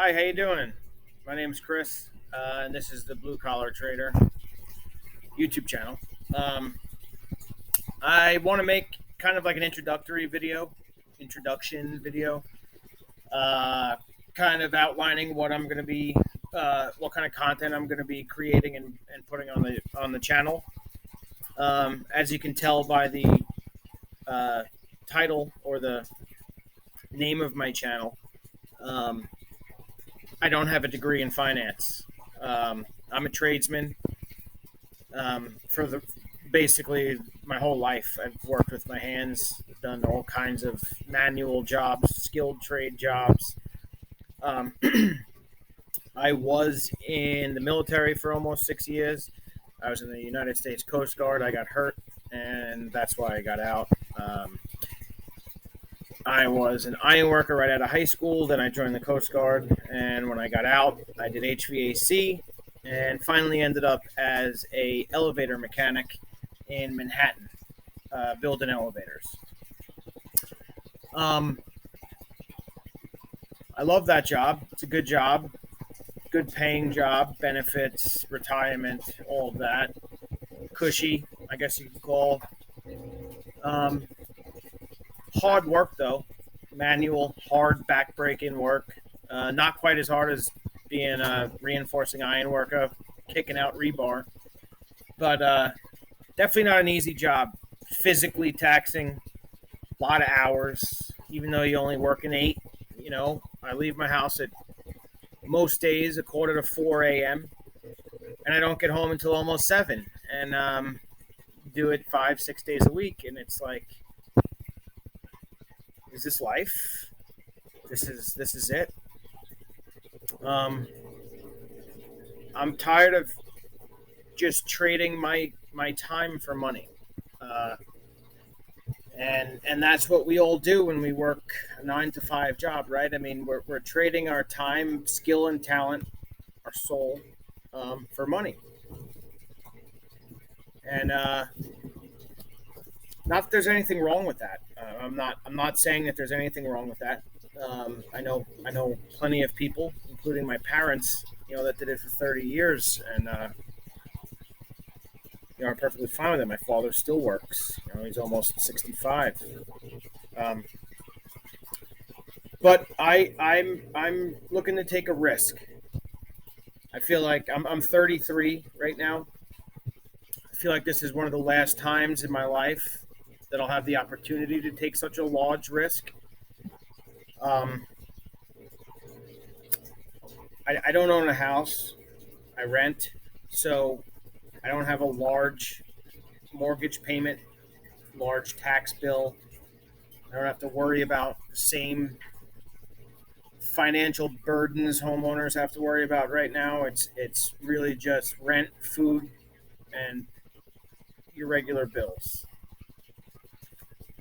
Hi, how you doing? My name's Chris, and this is the Blue Collar Trader YouTube channel. Um, I want to make kind of like an introduction video, uh, kind of outlining what I'm going to be, what kind of content I'm going to be creating and putting on the channel. As you can tell by the uh, title or the name of my channel, um, I don't have a degree in finance. I'm a tradesman. For the basically my whole life, I've worked with my hands, done all kinds of manual jobs, skilled trade jobs. Um, I was in the military for almost 6 years. I was in the United States Coast Guard. I got hurt, and that's why I got out. I was an iron worker right out of high school. Then I joined the Coast Guard, and when I got out, I did HVAC, and finally ended up as a elevator mechanic in Manhattan, building elevators. Um, I love that job. It's a good job, good paying job, benefits, retirement, all of that. Cushy, I guess you could call. Um, Hard work though, manual, hard back-breaking work. Not quite as hard as being a reinforcing iron worker, kicking out rebar, but definitely not an easy job. Physically taxing, a lot of hours. Even though you only work an 8, I leave my house at most days a quarter to 4 a.m. and I don't get home until almost 7. And do it 5, 6 days a week, and it's like, is this life? This is it. Um, I'm tired of just trading my time for money. Uh, and that's what we all do when we work a 9 to 5 job, right? I mean, we're trading our time, skill, and talent, our soul, for money. And not that there's anything wrong with that. I'm not saying that there's anything wrong with that. I know plenty of people, including my parents, that did it for 30 years, and are perfectly fine with it. My father still works. He's almost 65. Um, but I'm looking to take a risk. I feel like I'm 33 right now. I feel like this is one of the last times in my life that I'll have the opportunity to take such a large risk. Um, I don't own a house. I rent, so I don't have a large mortgage payment, large tax bill. I don't have to worry about the same financial burdens homeowners have to worry about right now. It's really just rent, food, and your regular bills.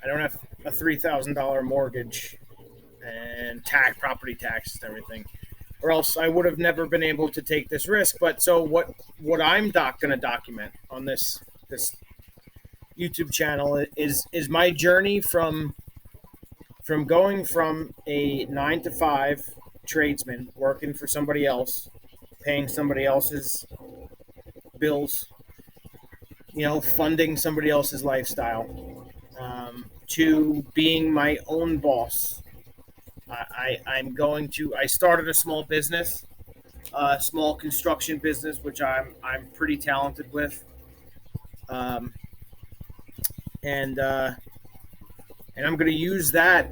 I don't have a $3,000 mortgage and property taxes and everything, or else I would have never been able to take this risk. But so what I'm going to document on this YouTube channel is my journey from going from a 9 to 5 tradesman working for somebody else, paying somebody else's bills, funding somebody else's lifestyle, to being my own boss. I started a small business, a small construction business, which I'm pretty talented with, um, and and I'm going to use that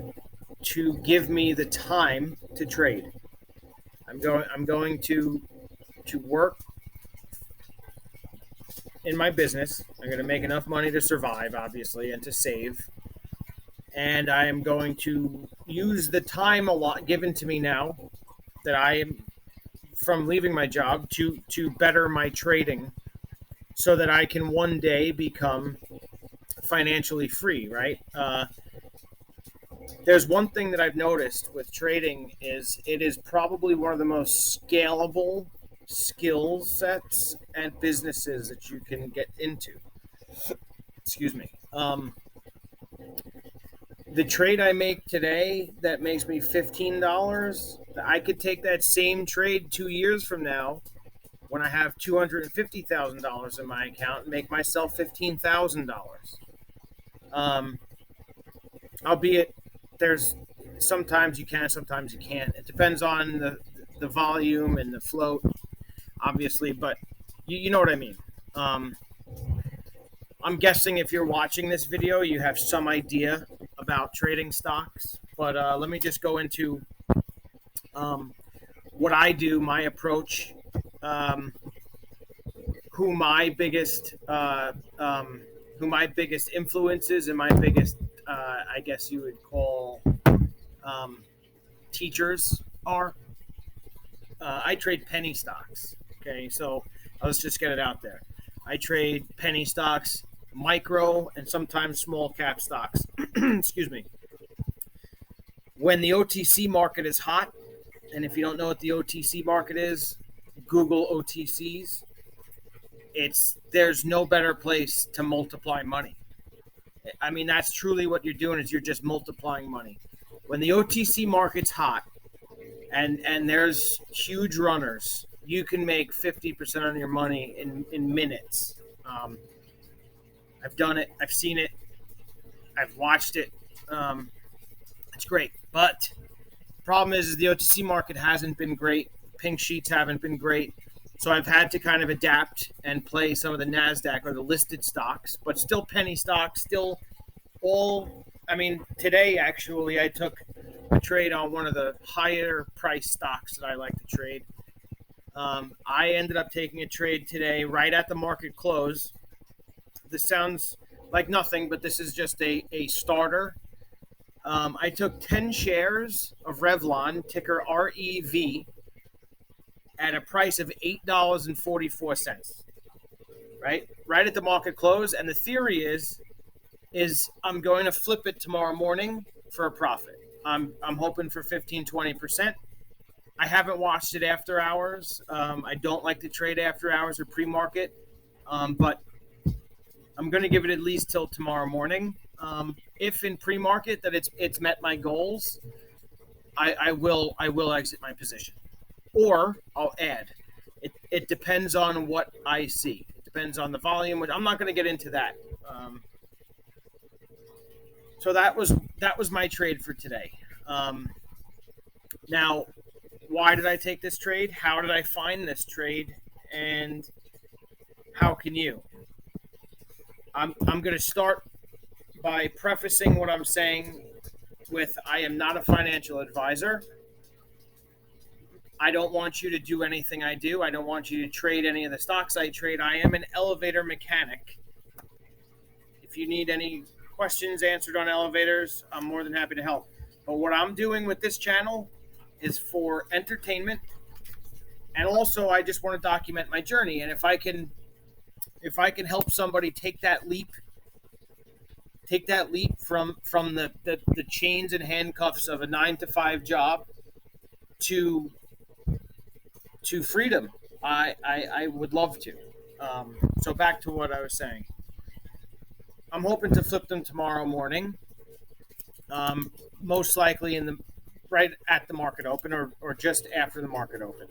to give me the time to trade. I'm going to work in my business. I'm going to make enough money to survive, obviously, and to save. And I am going to use the time a lot given to me now that I am from leaving my job to better my trading, so that I can one day become financially free. Right? There's one thing that I've noticed with trading is it is probably one of the most scalable skill sets and businesses that you can get into. Excuse me. The trade I make today that makes me $15, I could take that same trade 2 years from now when I have $250,000 in my account and make myself $15,000. Um, Albeit there's sometimes you can, sometimes you can't. It depends on the volume and the float, obviously, but you know what I mean. Um, I'm guessing if you're watching this video, you have some idea about trading stocks. But let me just go into um, what I do, my approach, um, who my biggest who my biggest influences and my biggest I guess you would call um, teachers are. I trade penny stocks. Okay, so let's just get it out there. I trade penny stocks, micro, and sometimes small cap stocks. Excuse me. When the OTC market is hot, and if you don't know what the OTC market is, Google OTCs. There's no better place to multiply money. I mean, that's truly what you're doing is you're just multiplying money. When the OTC market's hot and there's huge runners, you can make 50% on your money in minutes. I've done it. I've seen it. I've watched it. It's great. But the problem is the OTC market hasn't been great. Pink sheets haven't been great. So I've had to kind of adapt and play some of the NASDAQ or the listed stocks, but still penny stocks, still all. I mean, today actually I took a trade on one of the higher price stocks that I like to trade. I ended up taking a trade today right at the market close. This sounds like nothing, but this is just a starter. I took 10 shares of Revlon, ticker REV, at a price of $8.44, right at the market close. And the theory is I'm going to flip it tomorrow morning for a profit. I'm hoping for 15-20%. I haven't watched it after hours. I don't like to trade after hours or pre-market, but I'm going to give it at least till tomorrow morning. If in pre-market that it's met my goals, I will exit my position. Or I'll add. It depends on what I see. It depends on the volume. I'm not going to get into that. So that was my trade for today. Now, why did I take this trade? How did I find this trade? And how can you? I'm going to start by prefacing what I'm saying with I am not a financial advisor. I don't want you to do anything I do. I don't want you to trade any of the stocks I trade. I am an elevator mechanic. If you need any questions answered on elevators, I'm more than happy to help. But what I'm doing with this channel is for entertainment, and also I just want to document my journey. And if I can help somebody take that leap from the chains and handcuffs of a 9-to-5 job to freedom, I would love to. So back to what I was saying. I'm hoping to flip them tomorrow morning, most likely right at the market open or just after the market open.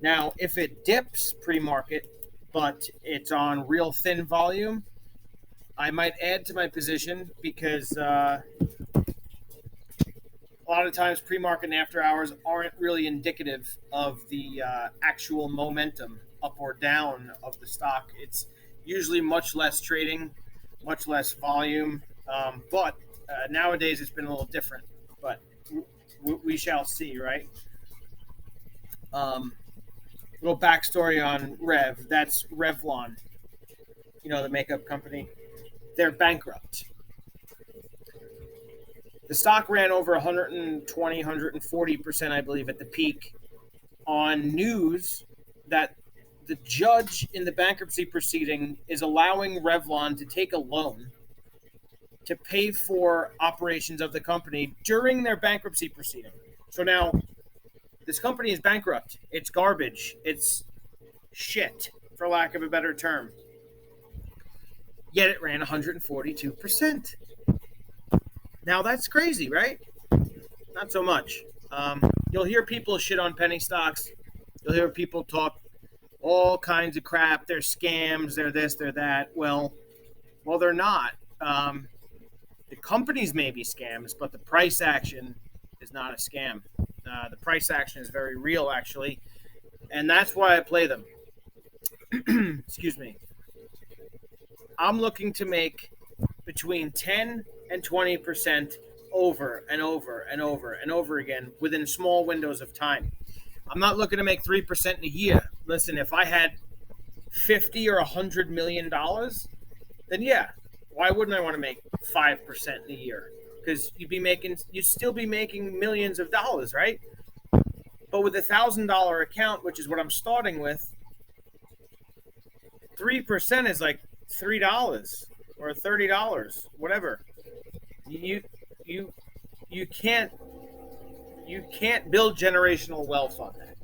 Now, if it dips pre-market, but it's on real thin volume, I might add to my position because a lot of times pre-market and after hours aren't really indicative of the actual momentum up or down of the stock. It's usually much less trading, much less volume, but nowadays it's been a little different, but we shall see, right? Little backstory on Rev. That's Revlon, the makeup company. They're bankrupt. The stock ran over 120, 140%, I believe, at the peak on news that the judge in the bankruptcy proceeding is allowing Revlon to take a loan to pay for operations of the company during their bankruptcy proceeding. So now this company is bankrupt. It's garbage. It's shit, for lack of a better term. Yet it ran 142%. Now that's crazy, right? Not so much. you'll hear people shit on penny stocks. You'll hear people talk all kinds of crap. They're scams. They're this. They're that. Well, they're not. The companies may be scams, but the price action is not a scam. The price action is very real, actually, and that's why I play them. Excuse me. I'm looking to make between 10 and 20% over and over and over and over again within small windows of time. I'm not looking to make 3% in a year. Listen, if I had 50 or $100 million, then yeah, why wouldn't I want to make 5% in a year? Because you'd still be making millions of dollars, right? But with $1,000 account, which is what I'm starting with, 3% is like $3 or $30, whatever. You can't build generational wealth on that.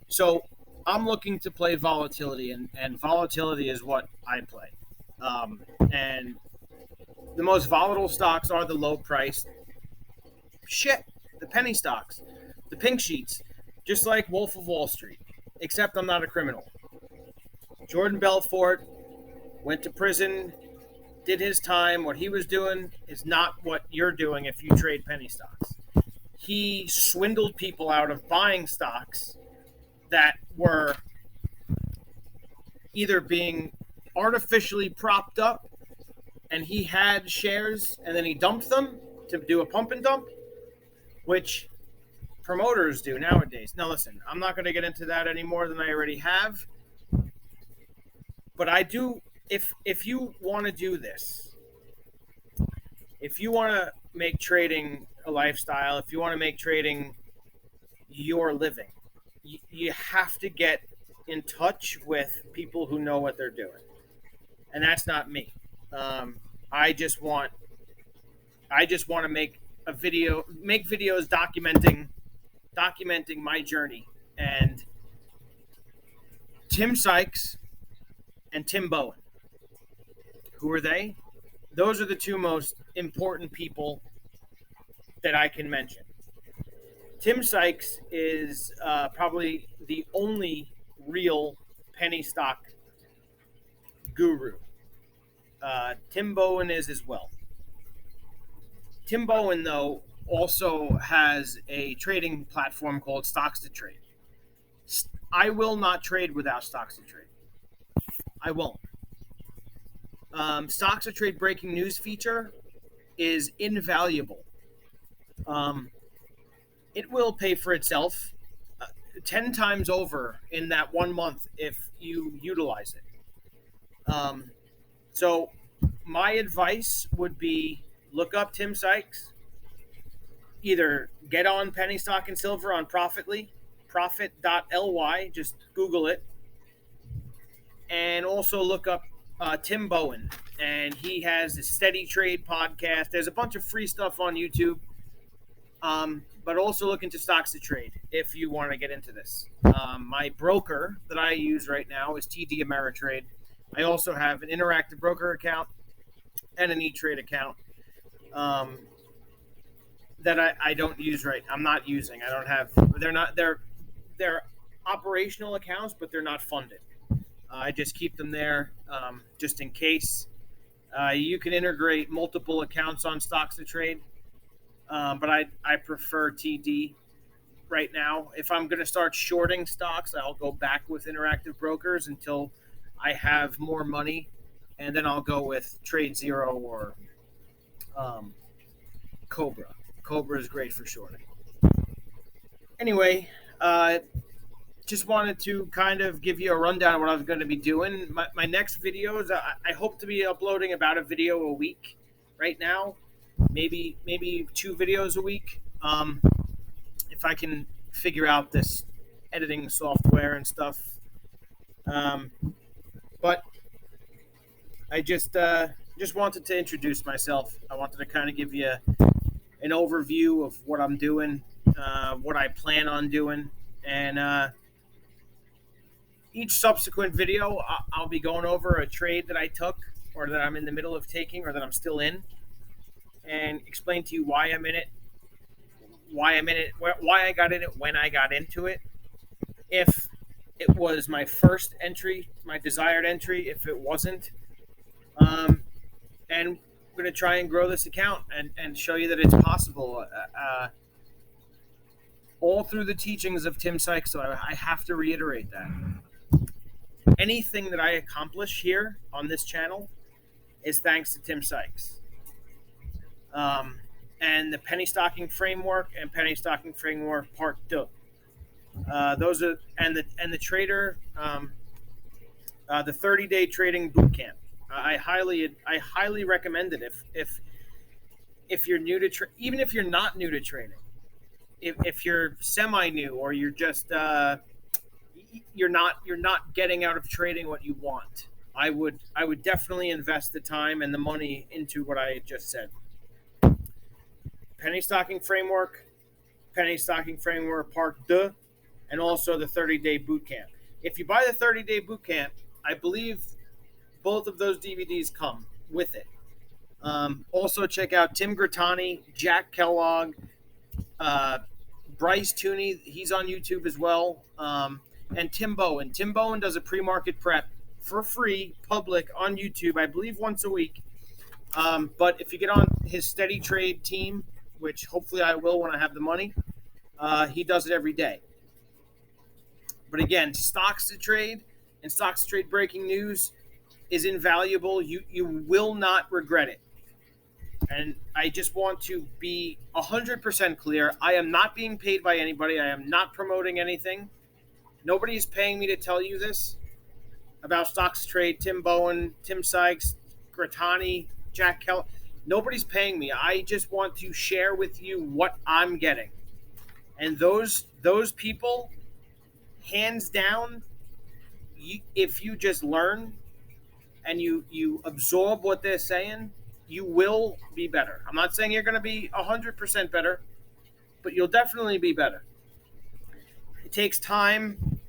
So I'm looking to play volatility, and volatility is what I play. And the most volatile stocks are the low priced the penny stocks, the pink sheets, just like Wolf of Wall Street, except I'm not a criminal. Jordan Belfort went to prison, did his time. What he was doing is not what you're doing if you trade penny stocks. He swindled people out of buying stocks that were either being artificially propped up, and he had shares and then he dumped them to do a pump and dump, which promoters do nowadays. Now listen, I'm not going to get into that any more than I already have, but I do. If you want to do this, if you want to make trading a lifestyle, if you want to make trading your living, you have to get in touch with people who know what they're doing, and that's not me. I just want to make videos documenting my journey. And Tim Sykes and Tim Bowen, who are they? Those are the two most important people that I can mention. Tim Sykes is probably the only real penny stock guru. Tim Bowen is as well. Tim Bowen, though, also has a trading platform called Stocks to Trade. I will not trade without Stocks to Trade. I won't. Stocks to Trade breaking news feature is invaluable. It will pay for itself 10 times over in that 1 month if you utilize it. So my advice would be look up Tim Sykes, either get on penny stock and silver on Profitly, profit.ly, just Google it, and also look up Tim Bowen, and he has the Steady Trade podcast. There's a bunch of free stuff on YouTube, but also look into Stocks to Trade if you want to get into this. My broker that I use right now is TD Ameritrade. I also have an Interactive Broker account and an E-Trade account that I don't use I'm not using. I don't have. They're operational accounts, but they're not funded. I just keep them there just in case. You can integrate multiple accounts on Stocks to Trade, but I prefer TD right now. If I'm going to start shorting stocks, I'll go back with Interactive Brokers until I have more money, and then I'll go with Trade Zero or Cobra. Cobra is great for shorting. Anyway, just wanted to kind of give you a rundown of what I was going to be doing. My next videos, I hope to be uploading about a video a week right now, maybe 2 videos a week. If I can figure out this editing software and stuff. But I just wanted to introduce myself. I wanted to kind of give you an overview of what I'm doing, what I plan on doing, and each subsequent video, I'll be going over a trade that I took or that I'm in the middle of taking or that I'm still in, and explain to you why I'm in it, why I'm in it, why I got in it, when I got into it. If it was my first entry, my desired entry, if it wasn't, and I'm going to try and grow this account and show you that it's possible. All through the teachings of Tim Sykes, so I have to reiterate that. Anything that I accomplish here on this channel is thanks to Tim Sykes. And the penny stocking framework and penny stocking framework part 2. Those are and the trader, the 30-day trading boot camp. I highly recommend it if you're new to even if you're not new to trading. If you're semi new or you're just you're not getting out of trading what you want, I would definitely invest the time and the money into what I just said. Penny stocking framework part 2, and also the 30-day boot camp. If you buy the 30-day boot camp, I believe both of those DVDs come with it. Also check out Tim Grattani, Jack Kellogg, Bryce Tooney, he's on YouTube as well, and Tim Bowen. Tim Bowen does a pre-market prep for free, public, on YouTube, I believe once a week. But if you get on his Steady Trade team, which hopefully I will when I have the money, he does it every day. But again, stocks to trade and stocks to trade breaking news is invaluable. You will not regret it. And I just want to be 100% clear. I am not being paid by anybody. I am not promoting anything. Nobody is paying me to tell you this about stocks to trade. Tim Bowen, Tim Sykes, Grattani, Jack Kellogg. Nobody's paying me. I just want to share with you what I'm getting. And those people, hands down, if you just learn and you absorb what they're saying, you will be better. I'm not saying you're going to be 100% better, but you'll definitely be better. It takes time.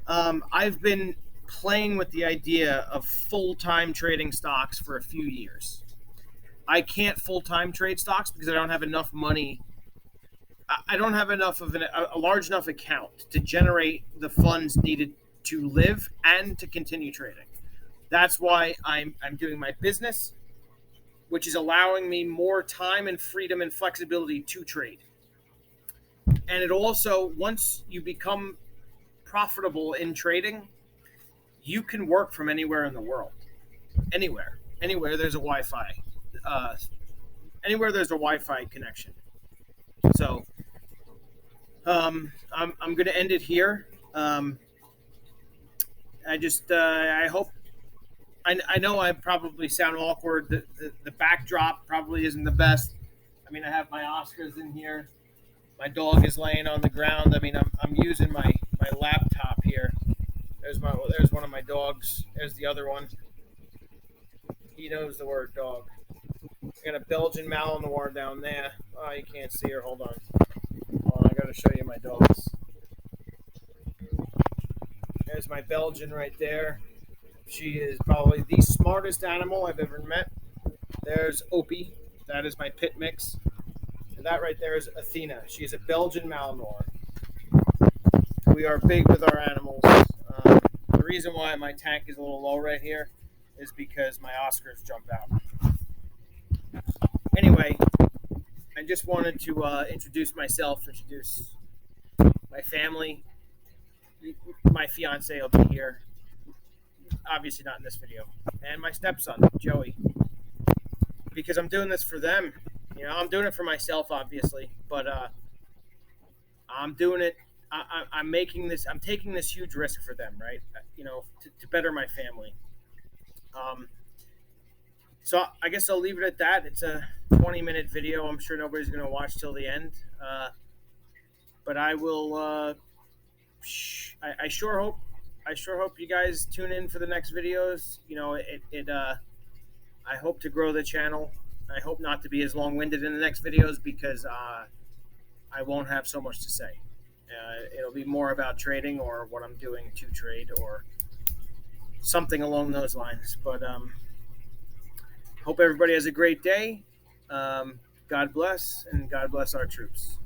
I've been playing with the idea of full-time trading stocks for a few years. I can't full-time trade stocks because I don't have enough money. I don't have enough of a large enough account to generate the funds needed to live and to continue trading. That's why I'm doing my business, which is allowing me more time and freedom and flexibility to trade. And it also, once you become profitable in trading, you can work from anywhere in the world. Anywhere there's a Wi-Fi. Anywhere there's a Wi-Fi connection. So I'm going to end it here. I hope. I know I probably sound awkward. The backdrop probably isn't the best. I mean, I have my Oscars in here. My dog is laying on the ground. I mean, I'm using my laptop here. There's one of my dogs. There's the other one. He knows the word dog. I got a Belgian Malinois down there. Oh, you can't see her. Hold on. I got to show you my dogs. There's my Belgian right there. She is probably the smartest animal I've ever met. There's Opie. That is my pit mix. And that right there is Athena. She is a Belgian Malinois. We are big with our animals. The reason why my tank is a little low right here is because my Oscars jumped out. Anyway, I just wanted to introduce myself, introduce my family. My fiance will be here. Obviously not in this video. And my stepson, Joey. Because I'm doing this for them. You know, I'm doing it for myself, obviously. But I'm doing it. I'm taking this huge risk for them, right? You know, to better my family. So I guess I'll leave it at that. It's a 20-minute video. I'm sure nobody's going to watch till the end. But I will. I sure hope you guys tune in for the next videos. You know, I hope to grow the channel. I hope not to be as long-winded in the next videos because I won't have so much to say. It'll be more about trading or what I'm doing to trade or something along those lines. But hope everybody has a great day. God bless, and God bless our troops.